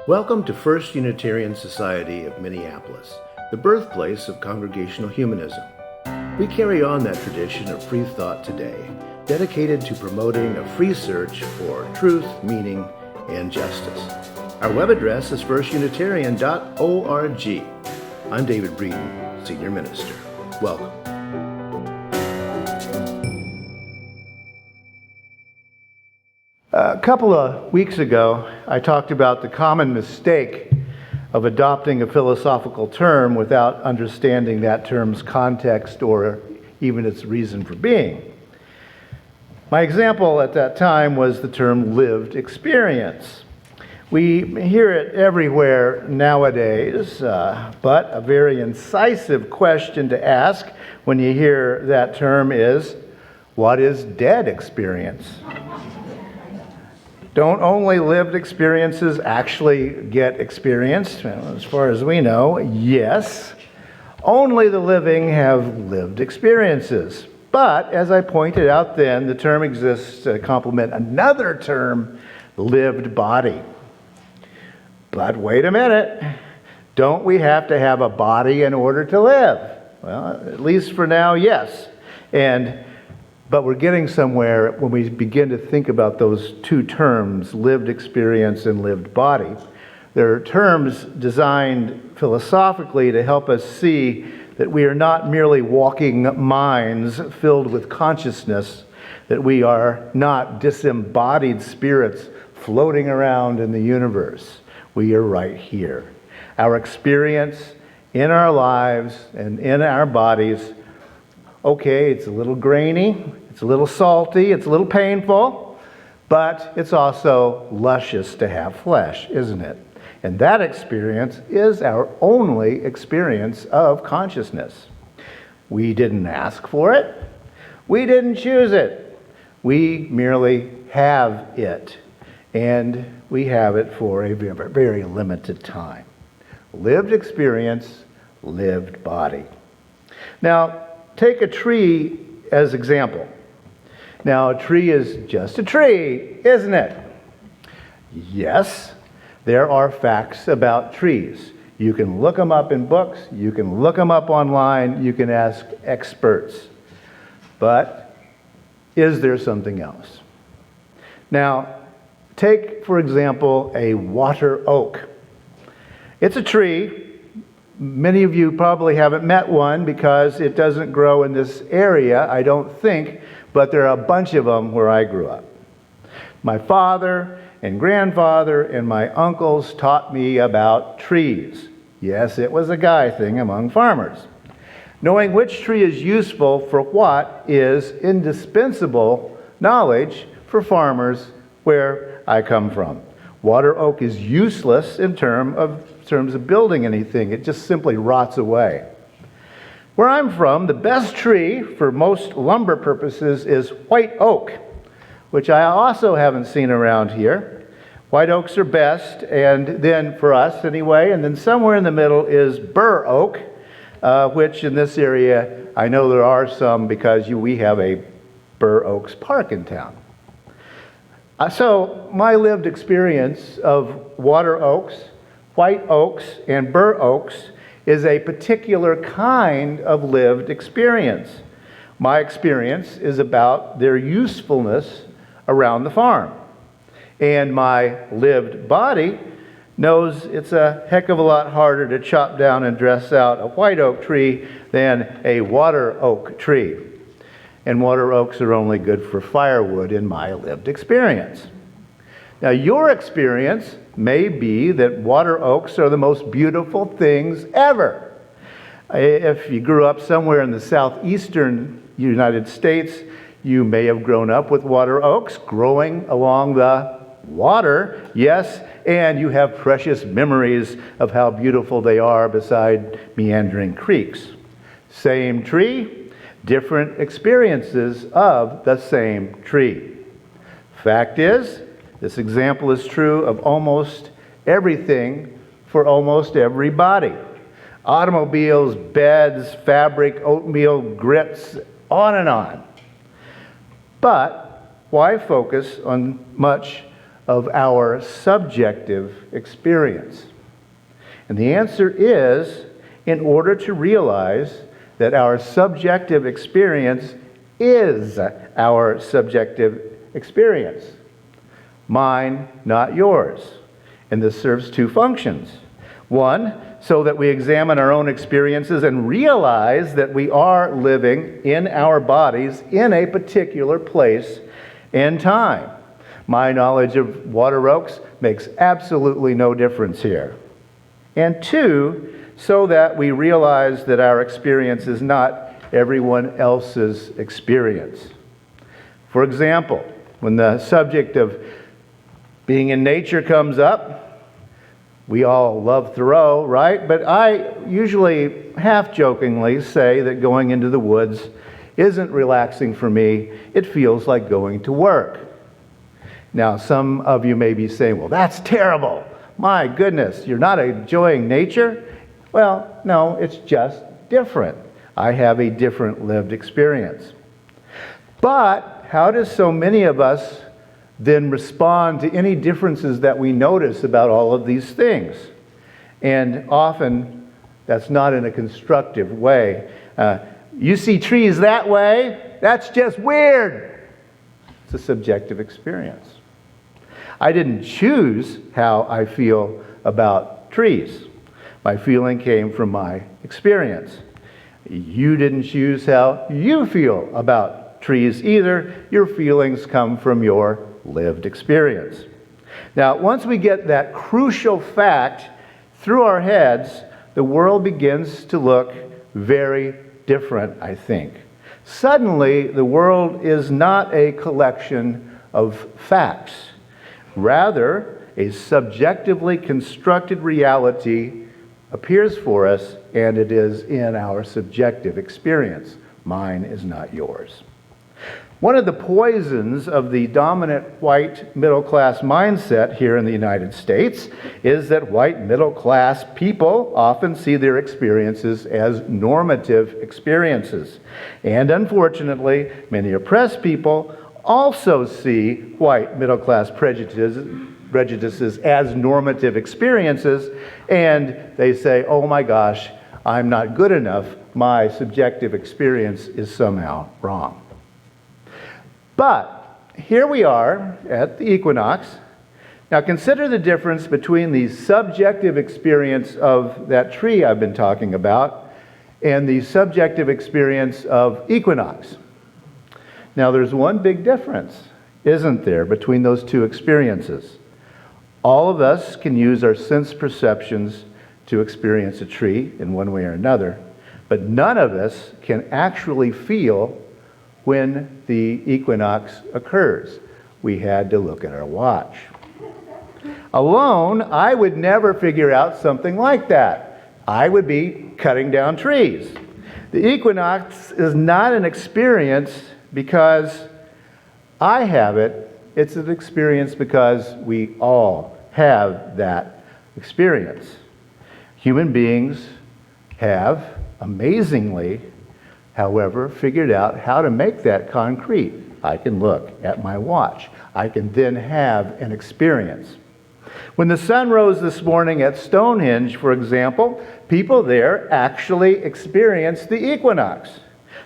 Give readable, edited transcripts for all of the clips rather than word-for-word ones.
Welcome to First Unitarian Society of Minneapolis, the birthplace of Congregational Humanism. We carry on that tradition of free thought today, dedicated to promoting a free search for truth, meaning, and justice. Our web address is firstunitarian.org. I'm David Breeden, Senior Minister. Welcome. A couple of weeks ago, I talked about the common mistake of adopting a philosophical term without understanding that term's context or even its reason for being. My example at that time was the term lived experience. We hear it everywhere nowadays, but a very incisive question to ask when you hear that term is, what is dead experience? Don't only lived experiences actually get experienced? Well, as far as we know, yes. Only the living have lived experiences. But, as I pointed out then, the term exists to complement another term, lived body. But wait a minute. Don't we have to have a body in order to live? Well, at least for now, yes. But we're getting somewhere when we begin to think about those two terms, lived experience and lived body. They're terms designed philosophically to help us see that we are not merely walking minds filled with consciousness, that we are not disembodied spirits floating around in the universe. We are right here. Our experience in our lives and in our bodies, okay, it's a little grainy, it's a little salty, it's a little painful, but it's also luscious to have flesh, isn't it? And that experience is our only experience of consciousness. We didn't ask for it. We didn't choose it. We merely have it. And we have it for a very limited time. Lived experience, lived body. Now, take a tree as example. Now, a tree is just a tree, isn't it? Yes, there are facts about trees. You can look them up in books, you can look them up online, you can ask experts. But is there something else? Now, take, for example, a water oak. It's a tree. Many of you probably haven't met one because it doesn't grow in this area, I don't think, but there are a bunch of them where I grew up. My father and grandfather and my uncles taught me about trees. Yes, it was a guy thing among farmers. Knowing which tree is useful for what is indispensable knowledge for farmers where I come from. Water oak is useless in terms of building anything. It just simply rots away. Where I'm from, the best tree for most lumber purposes is white oak, which I also haven't seen around here. White oaks are best, and then for us anyway, and then somewhere in the middle is bur oak, which in this area, I know there are some because we have a Bur Oaks Park in town. So my lived experience of water oaks, white oaks, and bur oaks is a particular kind of lived experience. My experience is about their usefulness around the farm. And my lived body knows it's a heck of a lot harder to chop down and dress out a white oak tree than a water oak tree. And water oaks are only good for firewood in my lived experience. Now, your experience may be that water oaks are the most beautiful things ever. If you grew up somewhere in the southeastern United States, you may have grown up with water oaks growing along the water, yes, and you have precious memories of how beautiful they are beside meandering creeks. Same tree, different experiences of the same tree. Fact is, this example is true of almost everything for almost everybody. Automobiles, beds, fabric, oatmeal, grits, on and on. But why focus on much of our subjective experience? And the answer is, in order to realize that our subjective experience is our subjective experience. Mine, not yours. And this serves two functions. One, so that we examine our own experiences and realize that we are living in our bodies in a particular place and time. My knowledge of water oaks makes absolutely no difference here. And two, so that we realize that our experience is not everyone else's experience. For example, when the subject of being in nature comes up, we all love Thoreau, right? But I usually half-jokingly say that going into the woods isn't relaxing for me. It feels like going to work. Now, some of you may be saying, well, that's terrible. My goodness, you're not enjoying nature? Well, no, it's just different. I have a different lived experience. But how does so many of us then respond to any differences that we notice about all of these things? And often, that's not in a constructive way. You see trees that way? That's just weird. It's a subjective experience. I didn't choose how I feel about trees. My feeling came from my experience. You didn't choose how you feel about trees either. Your feelings come from your lived experience. Now, once we get that crucial fact through our heads, the world begins to look very different, I think. Suddenly, the world is not a collection of facts. Rather, a subjectively constructed reality appears for us, and it is in our subjective experience. Mine is not yours. One of the poisons of the dominant white middle-class mindset here in the United States is that white middle-class people often see their experiences as normative experiences. And unfortunately, many oppressed people also see white middle-class prejudices as normative experiences, and they say, oh my gosh, I'm not good enough. My subjective experience is somehow wrong. But here we are at the equinox. Now consider the difference between the subjective experience of that tree I've been talking about and the subjective experience of equinox. Now there's one big difference, isn't there, between those two experiences? All of us can use our sense perceptions to experience a tree in one way or another, but none of us can actually feel when the equinox occurs. We had to look at our watch. Alone, I would never figure out something like that. I would be cutting down trees. The equinox is not an experience because I have it. It's an experience because we all have that experience. Human beings have, amazingly, however, figured out how to make that concrete. I can look at my watch. I can then have an experience. When the sun rose this morning at Stonehenge, for example, people there actually experienced the equinox.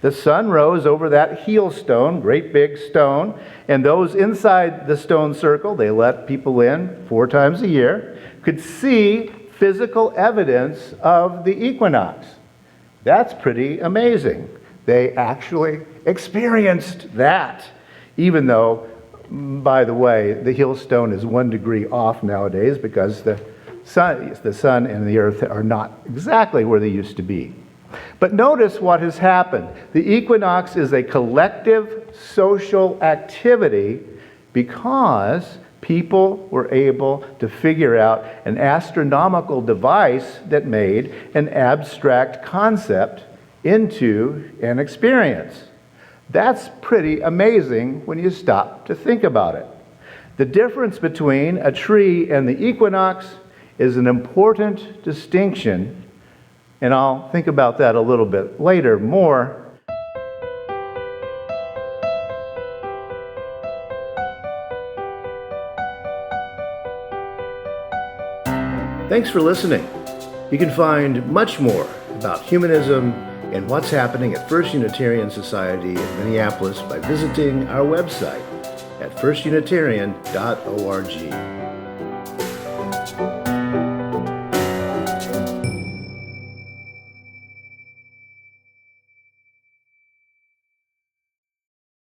The sun rose over that heel stone, great big stone, and those inside the stone circle, they let people in 4 times a year, could see physical evidence of the equinox. That's pretty amazing. They actually experienced that, even though, by the way, the heel stone is 1 degree off nowadays because the sun and the earth are not exactly where they used to be. But notice what has happened. The equinox is a collective social activity because people were able to figure out an astronomical device that made an abstract concept into an experience. That's pretty amazing when you stop to think about it. The difference between a tree and the equinox is an important distinction, and I'll think about that a little bit later more. Thanks for listening. You can find much more about humanism and what's happening at First Unitarian Society in Minneapolis by visiting our website at firstunitarian.org.